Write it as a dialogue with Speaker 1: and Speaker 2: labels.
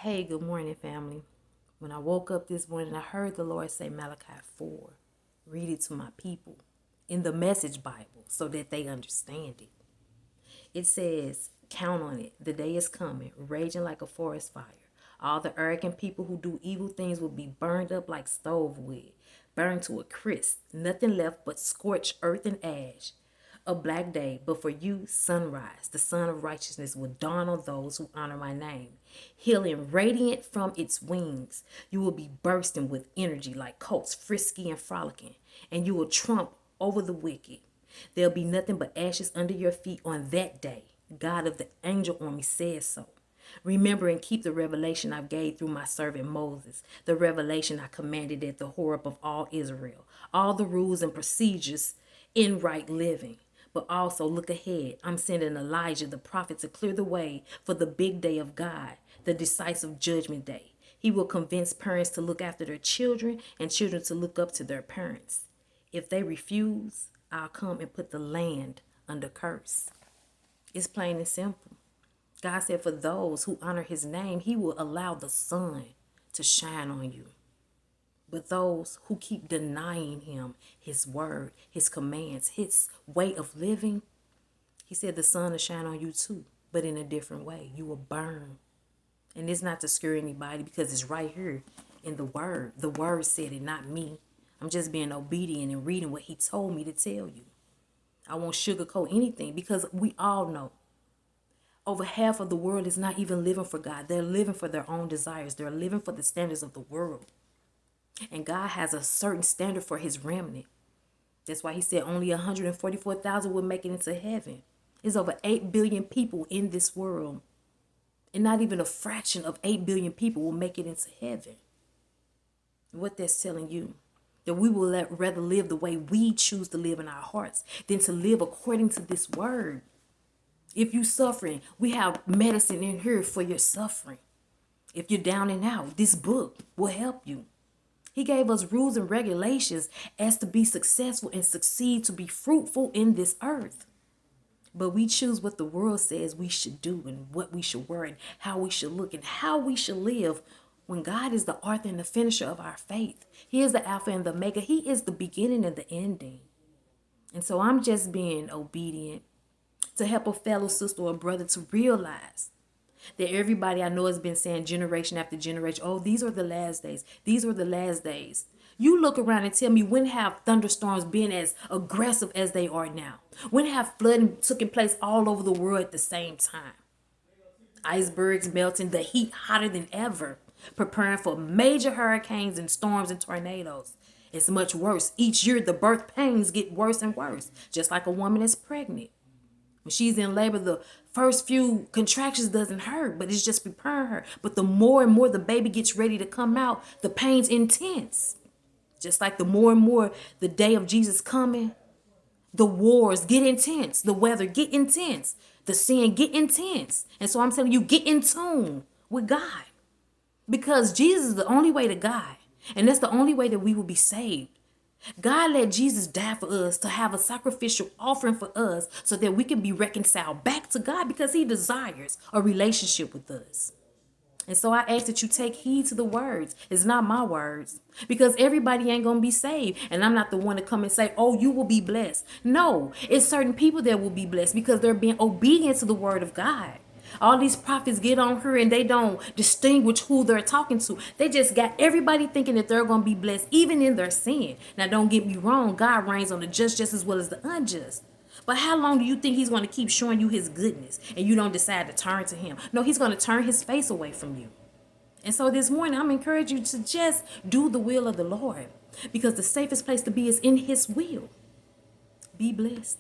Speaker 1: Hey, good morning, family. When I woke up this morning, I heard the Lord say Malachi 4. Read it to my people in the Message Bible so that they understand it. It says, count on it. The day is coming, raging like a forest fire. All the arrogant people who do evil things will be burned up like stove wood, burned to a crisp. Nothing left but scorched earth and ash. A black day, but for you, sunrise, the sun of righteousness will dawn on those who honor my name. Healing radiant from its wings, you will be bursting with energy like colts, frisky and frolicking, and you will trump over the wicked. There'll be nothing but ashes under your feet on that day. God of the angel army says so. Remember and keep the revelation I gave through my servant Moses, the revelation I commanded at the Horeb of all Israel, all the rules and procedures in right living. But also look ahead. I'm sending Elijah, the prophet, to clear the way for the big day of God, the decisive judgment day. He will convince parents to look after their children and children to look up to their parents. If they refuse, I'll come and put the land under curse. It's plain and simple. God said for those who honor his name, he will allow the sun to shine on you. But those who keep denying him, his word, his commands, his way of living, he said the sun will shine on you too, but in a different way. You will burn. And it's not to scare anybody because it's right here in the word. The word said it, not me. I'm just being obedient and reading what he told me to tell you. I won't sugarcoat anything because we all know over half of the world is not even living for God. They're living for their own desires. They're living for the standards of the world. And God has a certain standard for his remnant. That's why he said only 144,000 will make it into heaven. There's over 8 billion people in this world. And not even a fraction of 8 billion people will make it into heaven. What that's telling you, that we will rather live the way we choose to live in our hearts than to live according to this word. If you're suffering, we have medicine in here for your suffering. If you're down and out, this book will help you. He gave us rules and regulations as to be successful and succeed, to be fruitful in this earth. But we choose what the world says we should do and what we should wear and how we should look and how we should live when God is the author and the finisher of our faith. He is the Alpha and the Omega. He is the beginning and the ending. And so I'm just being obedient to help a fellow sister or brother to realize that everybody I know has been saying generation after generation, oh, these are the last days. These are the last days. You look around and tell me, when have thunderstorms been as aggressive as they are now? When have flooding taken place all over the world at the same time? Icebergs melting, the heat hotter than ever, preparing for major hurricanes and storms and tornadoes. It's much worse. Each year, the birth pains get worse and worse, just like a woman is pregnant. When she's in labor, the first few contractions doesn't hurt, but it's just preparing her. But the more and more the baby gets ready to come out, the pain's intense. Just like the more and more the day of Jesus coming, the wars get intense, the weather get intense, the sin get intense. And so I'm telling you, get in tune with God, because Jesus is the only way to God. And that's the only way that we will be saved. God let Jesus die for us, to have a sacrificial offering for us so that we can be reconciled back to God, because he desires a relationship with us. And so I ask that you take heed to the words. It's not my words, because everybody ain't going to be saved. And I'm not the one to come and say, oh, you will be blessed. No, it's certain people that will be blessed because they're being obedient to the word of God. All these prophets get on here and they don't distinguish who they're talking to. They just got everybody thinking that they're going to be blessed, even in their sin. Now, don't get me wrong. God reigns on the just as well as the unjust. But how long do you think he's going to keep showing you his goodness and you don't decide to turn to him? No, he's going to turn his face away from you. And so this morning, I'm encouraging you to just do the will of the Lord, because the safest place to be is in his will. Be blessed.